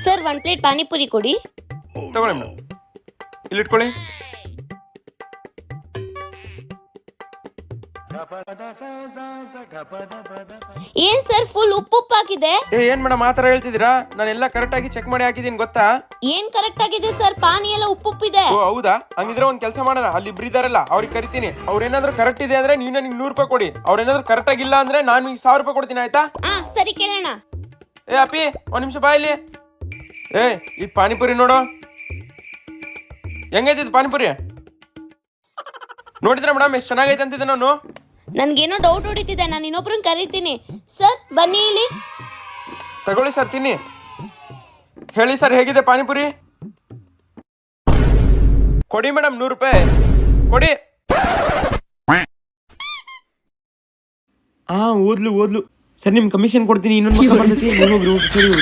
Sir 1 plate panipuri ಕೊಡಿ. ತಗೊಳ್ಳಿ madam, ಇಲ್ಲಿಟ್ಕೊಳ್ಳಿ. ಏನ್ ಸರ್ ಫುಲ್ ಉಪ್ಪು ಹಾಕಿದೆ? ಏನ್ ಮೇಡಮ್ ಆ ತರ ಹೇಳ್ತಿದ್ದೀರಾ? ನಾನೆಲ್ಲ ಕರೆಕ್ಟ್ ಆಗಿ ಚೆಕ್ ಮಾಡಿ ಹಾಕಿದೀನಿ ಗೊತ್ತಾ? ಏನ್ ಕರೆಕ್ಟ್ ಆಗಿದೆ ಸರ್? ಪಾನಿ ಎಲ್ಲ ಉಪ್ಪುಪ್ಪಿದೆ. ಓ ಹೌದಾ? ಹಂಗಿದ್ರೆ ಒಂದ್ ಕೆಲಸ ಮಾಡೋಣ, ಅಲ್ಲಿ ಇಬ್ರು ಇದಾರಲ್ಲ ಅವ್ರಿಗೆ ಕರಿತೀನಿ. ಅವ್ರೇನಾದ್ರೂ ಕರೆಕ್ಟ್ ಇದೆ ಅಂದ್ರೆ ನೀವು ನನಗೆ 100 ರೂಪಾಯಿ ಕೊಡಿ. ಅವ್ರೇನಾದ್ರೂ ಕರೆಕ್ಟ್ ಆಗಿಲ್ಲ ಅಂದ್ರೆ ನಾನು ನಿಮಗೆ 1000 ರೂಪಾಯಿ ಕೊಡ್ತೀನಿ, ಆಯ್ತಾ? ಸರಿ ಕೇಳೋಣ. ಅಪ್ಪಿ ಒಂದ್ ನಿಮಿಷ ಬಾ ಇಲ್ಲಿ. ಇದು ಪಾನಿಪುರಿ ನೋಡು, ಹೆಂಗೈತಿ ಇದು ಪಾನಿಪುರಿ? ನೋಡಿದ್ರೆ ಮೇಡಮ್ ಎಷ್ಟು ಚೆನ್ನಾಗೈತೆ ಅಂತಿದ್ದೆ ನಾನು. ನನ್ಗೇನೋ ಡೌಟ್ ಹೊಡಿತಿದೆ, ನಾನು ಇನ್ನೊಬ್ರನ್ನ ಕರಿತೀನಿ. ಸರ್ ಬನ್ನಿ ಇಲ್ಲಿ. ತಗೊಳ್ಳಿ ಸರ್, ತಿನ್ನಿ. ಹೇಳಿ ಸರ್, ಹೇಗಿದೆ ಪಾನಿಪುರಿ? ಕೊಡಿ ಮೇಡಮ್ 100 ರೂಪಾಯಿ ಕೊಡಿ. ಓದ್ಲು ಸರ್, ನಿಮ್ ಕಮಿಷನ್ ಕೊಡ್ತೀನಿ. ಇನ್ನೊಂದು ಬರ್ತೈತಿ, ಹೋಗ್ರಿ ಸರಿ.